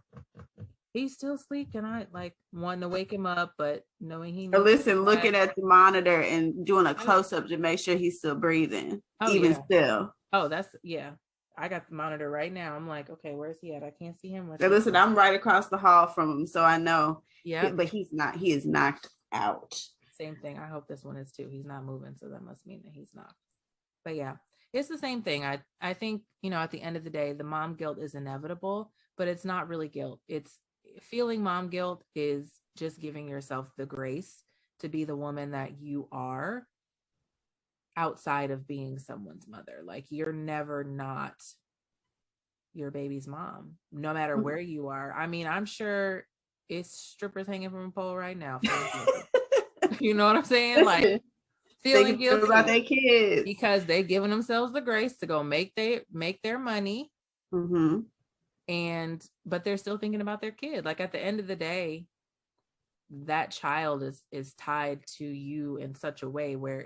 he's still asleep. Can I like wanting to wake him up, but knowing he needs looking at the monitor and doing a close-up to make sure he's still breathing. Still. Oh, that's I got the monitor right now. I'm like, okay, where's he at? I can't see him. Listen, I'm right across the hall from him, so I know. Yeah, but he's not. He is knocked out. Same thing. I hope this one is too. He's not moving, so that must mean that he's knocked. But yeah, it's the same thing. I think, at the end of the day, the mom guilt is inevitable, but it's not really guilt. It's feeling mom guilt is just giving yourself the grace to be the woman that you are outside of being someone's mother. Like, you're never not your baby's mom, no matter where you are. I mean, I'm sure it's strippers hanging from a pole right now. You know what I'm saying? Like, feeling guilty about their kids because they're giving themselves the grace to go make their money. But they're still thinking about their kid. Like, at the end of the day, that child is tied to you in such a way where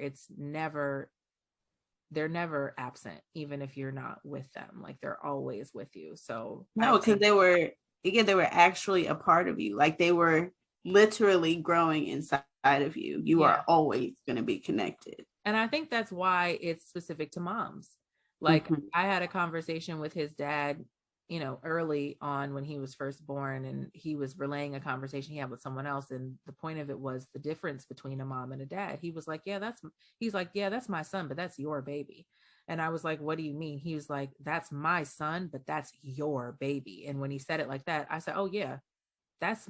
they're never absent, even if you're not with them. Like, they're always with you. So no, because they were actually a part of you. Like, they were literally growing inside of you. You are always going to be connected. And I think that's why it's specific to moms. Like, I had a conversation with his dad, early on when he was first born, and he was relaying a conversation he had with someone else. And the point of it was the difference between a mom and a dad. He was like, that's my son, but that's your baby. And I was like, what do you mean? He was like, that's my son, but that's your baby. And when he said it like that, I said, oh yeah, that's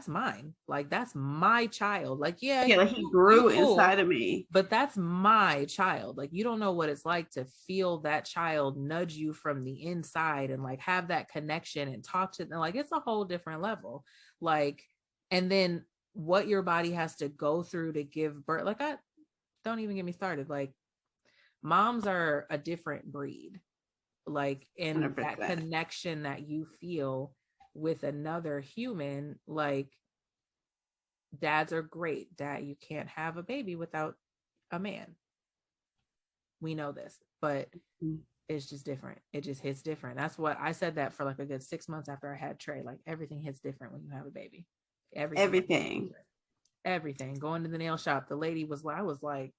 mine. Like, that's my child. Like, yeah, Yeah, like he you grew cool, inside of me. but that's my child. Like, you don't know what it's like to feel that child nudge you from the inside and like have that connection and talk to them. Like, it's a whole different level. Like, and then what your body has to go through to give birth. Like, I don't even get me started. Like, moms are a different breed. Like, in that 100%. connection that you feel with another human, like, dads are great. Dad, you can't have a baby without a man. We know this, but it's just different. It just hits different. That's what I said that for like a good 6 months after I had Trey. Like, everything hits different when you have a baby. Everything. Everything. Going to the nail shop, the lady was like, I was like,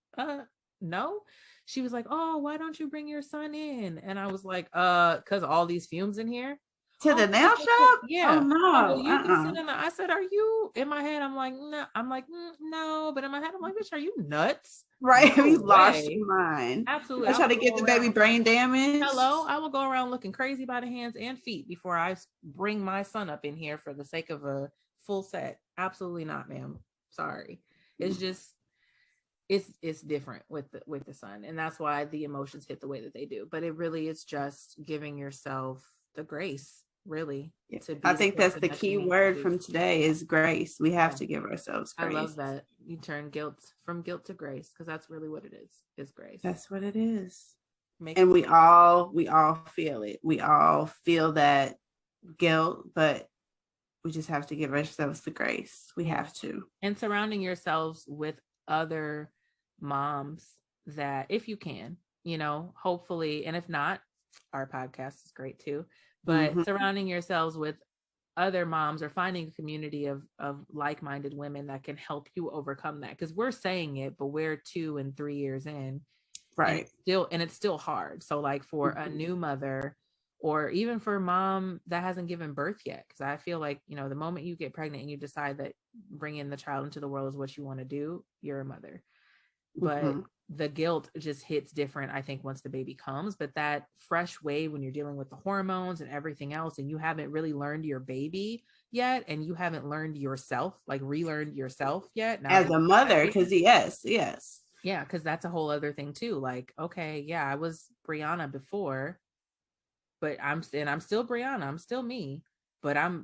no. She was like, oh, why don't you bring your son in? And I was like, because all these fumes in here. To Oh, the nail shop? yeah. Oh Oh, well, no. you can sit in the, I said, are you, in my head, I'm like, no. I'm like, no. But in my head, I'm like, bitch, are you nuts? Right. No You lost way. your mind. Absolutely. I I try will to get go the baby around. brain damage. Hello. I will go around looking crazy by the hands and feet before I bring my son up in here for the sake of a full set. Absolutely not, ma'am. Sorry. It's just, it's different with the son, and that's why the emotions hit the way that they do. But it really is just giving yourself the grace, really, Yeah. to be I the think that's person the that you key need to word be. from today is grace. We have Yeah. to give ourselves I grace. love that you turn guilt from guilt to grace, because that's really what it is grace. That's what it is. Makes And it we all feel it. We all feel that guilt, but we just have to give ourselves the grace. We have to. And surrounding yourselves with other moms that, if you can, hopefully, and if not, our podcast is great too, but surrounding yourselves with other moms or finding a community of like-minded women that can help you overcome that, because we're saying it, but we're 2 and 3 years in, Right. and it's still hard. So like for a new mother, or even for a mom that hasn't given birth yet, because I feel like, the moment you get pregnant and you decide that bringing the child into the world is what you want to do, you're a mother. But the guilt just hits different, I think, once the baby comes. But that fresh wave, when you're dealing with the hormones and everything else, and you haven't really learned your baby yet, and you haven't learned yourself, like relearned yourself yet. Now, as a mother, because yes. Yeah, because that's a whole other thing too. Like, okay, yeah, I was Briana before, but I'm still Briana. I'm still me, but I'm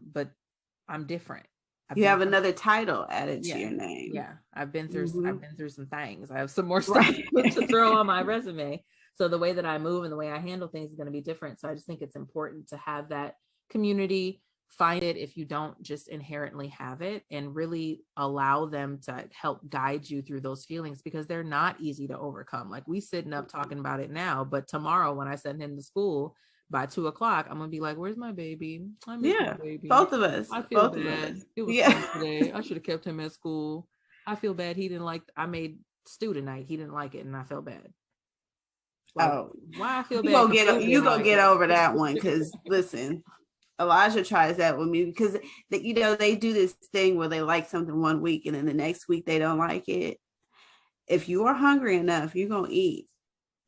different. You have another title added to your name. Yeah, I've been through some things. I have some more stuff to throw on my resume. So the way that I move and the way I handle things is going to be different. So I just think it's important to have that community. Find it if you don't just inherently have it, and really allow them to help guide you through those feelings, because they're not easy to overcome. Like, we sitting up talking about it now, but tomorrow when I send him to school, by 2:00, I'm gonna be like, where's my baby? I miss my baby. Both of us. I feel bad. It was fun today. I should have kept him at school. I feel bad. He didn't like, I made stew tonight. He didn't like it, and I feel bad. Like, why I feel bad? You go get over that one, because listen, Elijah tries that with me, because they do this thing where they like something one week and then the next week they don't like it. If you are hungry enough, you're gonna eat.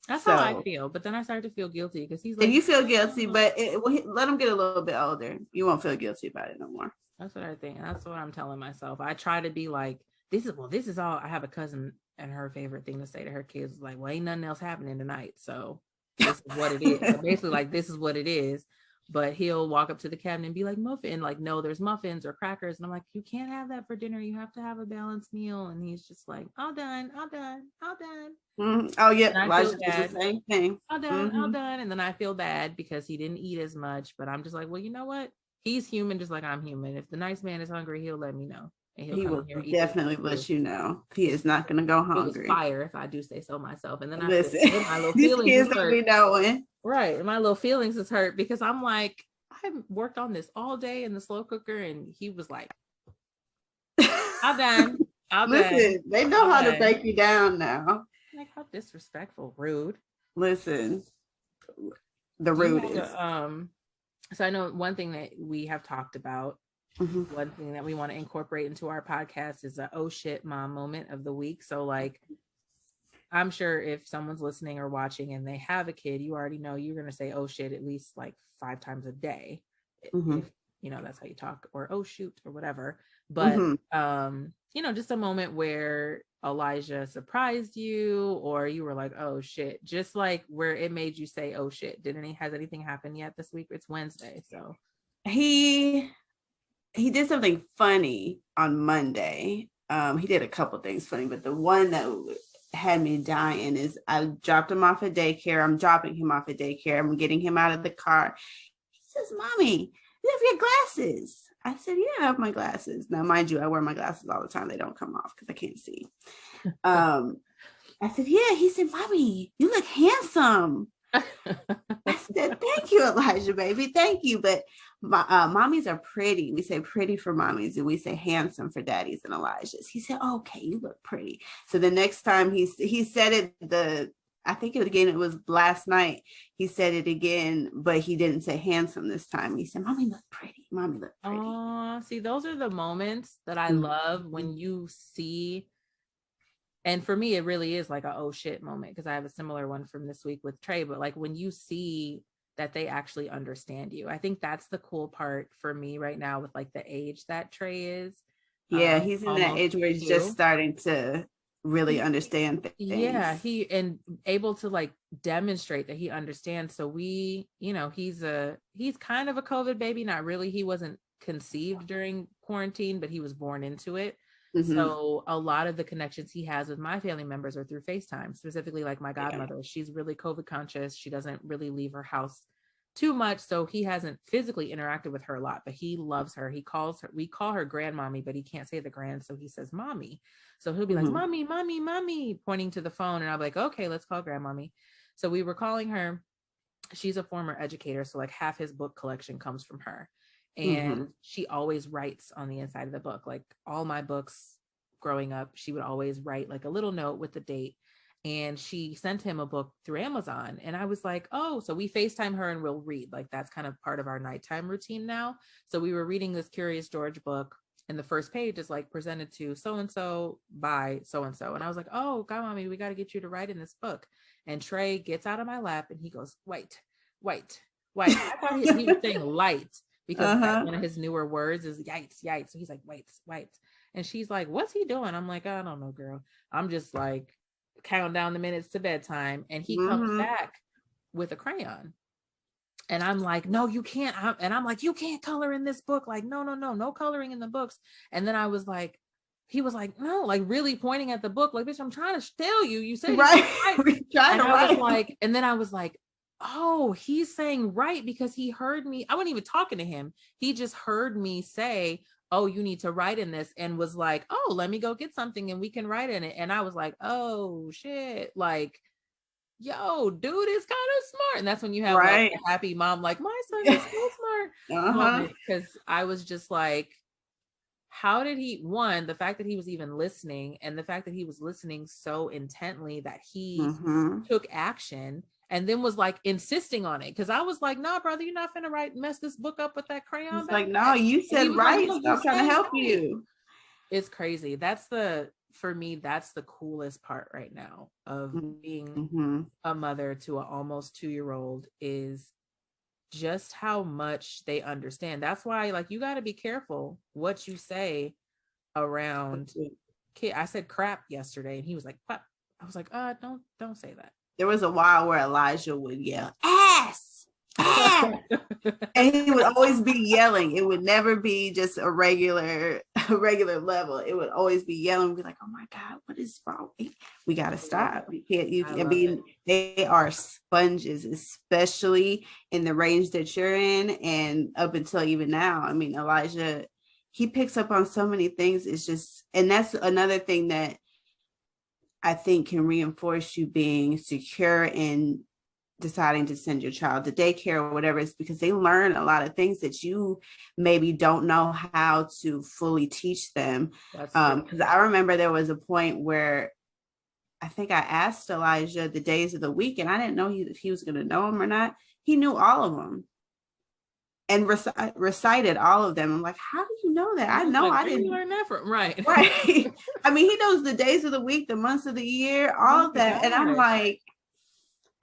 That's how I feel. But then I start to feel guilty, because he's like, and you feel guilty, but let him get a little bit older. You won't feel guilty about it no more. That's what I think. That's what I'm telling myself. I try to be like, this is all. I have a cousin, and her favorite thing to say to her kids is like, well, ain't nothing else happening tonight, so this is what it is. So basically, like, this is what it is. But he'll walk up to the cabinet and be like, muffin, like, no, there's muffins or crackers. And I'm like, you can't have that for dinner. You have to have a balanced meal. And he's just like, all done. Oh, yeah. Elijah does the same thing. All done. And then I feel bad because he didn't eat as much. But I'm just like, well, you know what? He's human just like I'm human. If the nice man is hungry, he'll let me know. And he will definitely let you know. He is not going to go hungry. It was fire, if I do say so myself. And then my little feelings kids don't be knowing. Right. My little feelings is hurt, because I'm like, I worked on this all day in the slow cooker, and he was like, I'm done. Listen, they know how to break you down now. Like, how disrespectful, rude. Listen, the rude is. So I know one thing that we have talked about, one thing that we want to incorporate into our podcast is a oh shit mom moment of the week. So like, I'm sure if someone's listening or watching and they have a kid, you already know you're going to say, oh shit, at least like 5 times a day. Mm-hmm. If, that's how you talk, or, oh shoot, or whatever. But, Mm-hmm. just a moment where Elijah surprised you, or you were like, oh shit, just like where it made you say, oh shit. Has anything happened yet this week? It's Wednesday. So He did something funny on Monday. He did a couple things funny, but the one that had me dying is I dropped him off at daycare. I'm dropping him off at daycare. I'm getting him out of the car. He says, Mommy, you have your glasses. I said, yeah, I have my glasses. Now, mind you, I wear my glasses all the time. They don't come off because I can't see. I said, yeah. He said, Mommy, you look handsome. I said, thank you, Elijah, baby. Thank you. But mommies are pretty. We say pretty for mommies, and we say handsome for daddies and Elijah's. He said, okay, you look pretty. So the next time he said it, I think it was last night. He said it again, but he didn't say handsome this time. He said, Mommy look pretty. Mommy look pretty. Oh, see, those are the moments that I love when you see. And for me, it really is like a oh shit moment, because I have a similar one from this week with Trey. But like when you see that they actually understand you, I think that's the cool part for me right now with like the age that Trey is. Yeah, he's in that age where he's just starting to really understand things. Yeah, and able to like demonstrate that he understands. So he's kind of a COVID baby. Not really. He wasn't conceived during quarantine, but he was born into it. Mm-hmm. So a lot of the connections he has with my family members are through FaceTime, specifically like my godmother. Yeah. She's really COVID conscious. She doesn't really leave her house too much. So he hasn't physically interacted with her a lot, but he loves her. We call her grandmommy, but he can't say the grand. So he says mommy. So he'll be like, Mommy, Mommy, Mommy, pointing to the phone. And I'll be like, okay, let's call grandmommy. So we were calling her. She's a former educator. So like half his book collection comes from her. And she always writes on the inside of the book. Like all my books growing up, she would always write like a little note with the date. And she sent him a book through Amazon. And I was like, oh, so we FaceTime her and we'll read. Like that's kind of part of our nighttime routine now. So we were reading this Curious George book. And the first page is like presented to so-and-so by so-and-so. And I was like, oh, God, Mommy, we got to get you to write in this book. And Trey gets out of my lap and he goes, white. I thought he was saying light, because one of his newer words is yikes. So he's like, white. And she's like, what's he doing? I'm like, I don't know, girl. I'm just like counting down the minutes to bedtime. And he comes back with a crayon. And I'm like, no, you can't. And I'm like, you can't color in this book. Like, no coloring in the books. And then I was like, he was like, no, like really pointing at the book. Like, bitch, I'm trying to tell you. You said right. And then I was like, oh, he's saying right, because he heard me. I wasn't even talking to him. He just heard me say, oh, you need to write in this, and was like, oh, let me go get something and we can write in it. And I was like, oh shit. Like, yo, dude is kind of smart. And that's when you have like a happy mom, like, my son is so smart. Because I was just like, how did he, the fact that he was even listening, and the fact that he was listening so intently that he took action and then was like insisting on it. Because I was like, nah, brother, you're not finna mess this book up with that crayon. He's like, no, you said right. Like, no, I'm trying to help you. It's crazy. For me, that's the coolest part right now of being a mother to an almost 2-year-old, is just how much they understand. That's why, like, you got to be careful what you say around kid. I said crap yesterday and he was like, what? I was like, don't say that. There was a while where Elijah would yell, ass. And he would always be yelling. It would never be just a regular level. It would always be yelling. We'd be like, oh my God, what is wrong? We got to stop. We can't, they are sponges, especially in the range that you're in. And up until even now, I mean, Elijah, he picks up on so many things. It's just, and that's another thing that I think can reinforce you being secure in deciding to send your child to daycare or whatever. It's because they learn a lot of things that you maybe don't know how to fully teach them. Because I remember there was a point where I think I asked Elijah the days of the week, and I didn't know if he was going to know them or not. He knew all of them. and recited all of them. I'm like, how do you know that? I know like, I where didn't. you learn that from? Right. Right. I mean, he knows the days of the week, the months of the year, all Oh of my that. And I'm gosh. like,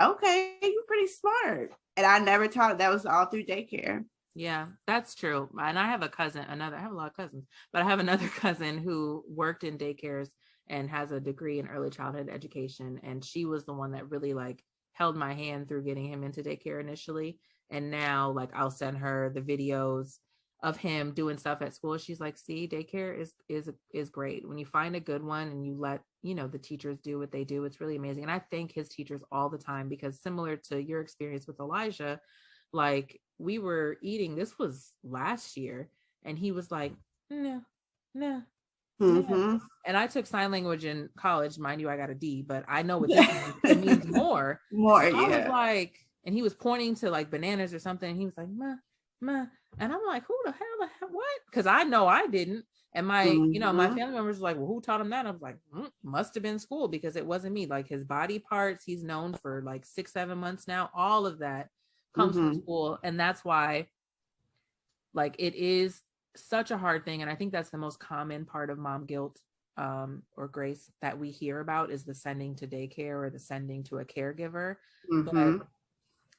okay, you're pretty smart. And I never taught. That was all through daycare. Yeah, that's true. And I have a cousin, I have a lot of cousins, but I have another cousin who worked in daycares and has a degree in early childhood education. And she was the one that really like held my hand through getting him into daycare initially. And now like I'll send her the videos of him doing stuff at school. She's like, see, daycare is great. When you find a good one and you let, the teachers do what they do, it's really amazing. And I thank his teachers all the time because similar to your experience with Elijah, like we were eating, this was last year, and he was like, no, no, no. Mm-hmm. And I took sign language in college, mind you, I got a D, but I know what this means. It means more. More, So I was yeah. like, and he was pointing to like bananas or something, and he was like, ma, ma. And I'm like, who the hell, what? Because I know I didn't. And my, my family members were like, well, who taught him that? I was like, must have been school because it wasn't me. Like his body parts, he's known for like 6-7 months now. All of that comes from school. And that's why like it is such a hard thing. And I think that's the most common part of mom guilt or grace that we hear about is the sending to daycare or the sending to a caregiver. But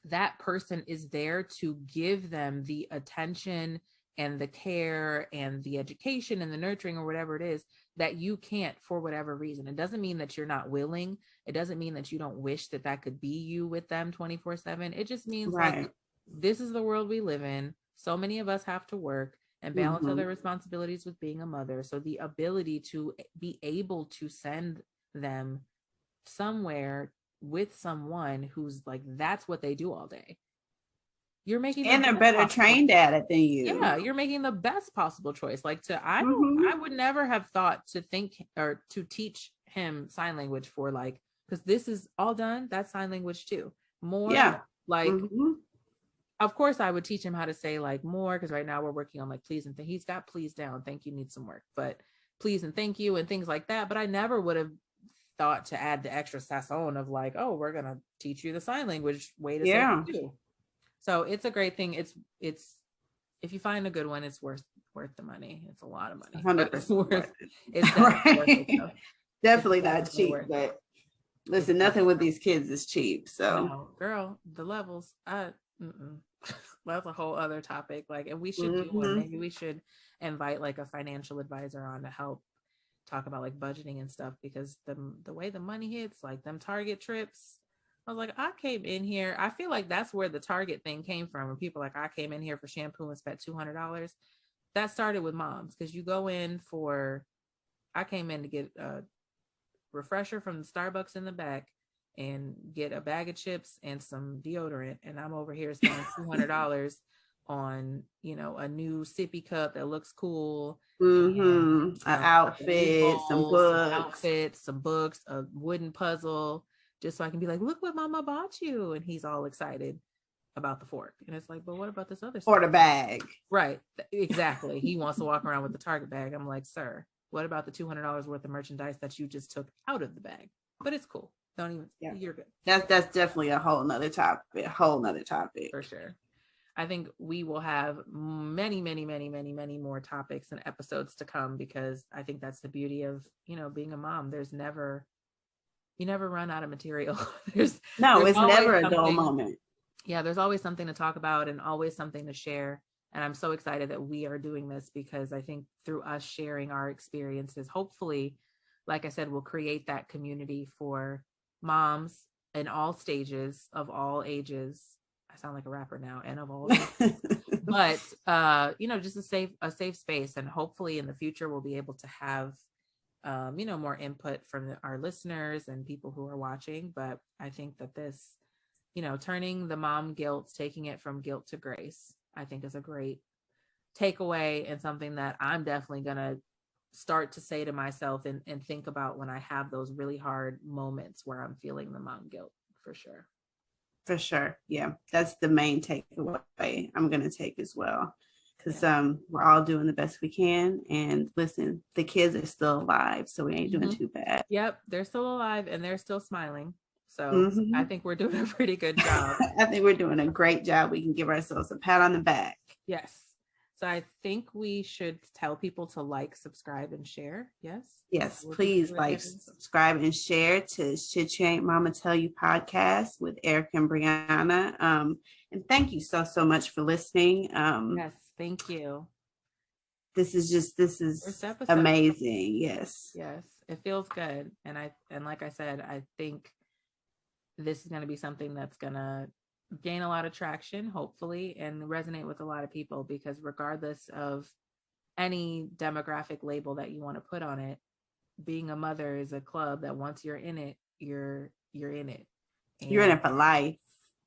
that person is there to give them the attention and the care and the education and the nurturing or whatever it is that you can't for whatever reason. It doesn't mean that you're not willing. It doesn't mean that you don't wish that that could be you with them 24/7. It just means like this is the world we live in. So many of us have to work and balance other responsibilities with being a mother. So the ability to be able to send them somewhere with someone who's like, that's what they do all day. You're making and they're better trained at it than you. Yeah, you're making the best possible choice. Like I would never have thought to think or to teach him sign language for like, because this is all done. That's sign language too. More like, of course I would teach him how to say like more, because right now we're working on like please and he's got please down. Thank you needs some work, but please and thank you and things like that. But I never would have thought to add the extra sazon of like, oh, we're gonna teach you the sign language way to say it too. So it's a great thing. It's if you find a good one, it's worth the money. It's a lot of money. 100%. It's definitely worth it, definitely not cheap, but listen, nothing with these kids is cheap. So no, girl, the levels, that's a whole other topic. Like, and we should do one. Maybe we should invite like a financial advisor on to help talk about like budgeting and stuff, because the way the money hits, like them Target trips, I was like, I came in here. I feel like that's where the Target thing came from. When people like, I came in here for shampoo and spent $200. That started with moms, because you go in for, I came in to get a refresher from the Starbucks in the back and get a bag of chips and some deodorant, and I'm over here spending $200 on a new sippy cup that looks cool, an outfit, some books, a wooden puzzle, just so I can be like, look what mama bought you. And he's all excited about the fork. And it's like, but what about this other stuff? Or the bag. Right. Exactly. He wants to walk around with the Target bag. I'm like, sir, what about the $200 worth of merchandise that you just took out of the bag? But it's cool. Don't even, you're good. That's definitely a whole nother topic. For sure. I think we will have many, many, many, many, many more topics and episodes to come, because I think that's the beauty of, being a mom. You never run out of material. It's never a dull moment. Yeah, there's always something to talk about and always something to share. And I'm so excited that we are doing this, because I think through us sharing our experiences, hopefully, like I said, we'll create that community for moms in all stages, of all ages. I sound like a rapper now, and of all ages. But just a safe space. And hopefully in the future we'll be able to have more input from our listeners and people who are watching. But I think that this, turning the mom guilt, taking it from guilt to grace, I think is a great takeaway, and something that I'm definitely going to start to say to myself and think about when I have those really hard moments where I'm feeling the mom guilt, for sure. For sure. Yeah. That's the main takeaway I'm going to take as well. Because we're all doing the best we can. And listen, the kids are still alive, so we ain't doing too bad. Yep. They're still alive and they're still smiling. So I think we're doing a pretty good job. I think we're doing a great job. We can give ourselves a pat on the back. Yes. So I think we should tell people to like, subscribe, and share. Yes. Yes, please like, subscribe, and share to Shit You Ain't Mama Tell You podcast with Aryka and Briana. And thank you so much for listening. Yes, thank you. This is amazing. Yes. Yes, it feels good. And like I said, I think this is going to be something that's going to gain a lot of traction, hopefully, and resonate with a lot of people, because regardless of any demographic label that you want to put on it, being a mother is a club that once you're in it, you're in it. And you're in it for life.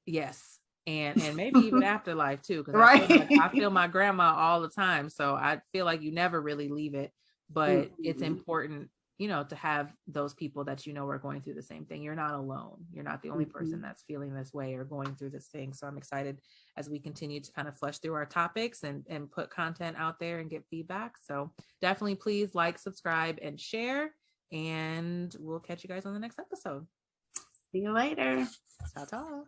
Yes. And maybe even afterlife too, because right. I feel my grandma all the time. So I feel like you never really leave it, but it's important, to have those people that are going through the same thing. You're not alone. You're not the only person that's feeling this way or going through this thing. So I'm excited as we continue to kind of flesh through our topics and put content out there and get feedback. So definitely please like, subscribe, and share, and we'll catch you guys on the next episode. See you later. Ta-ta.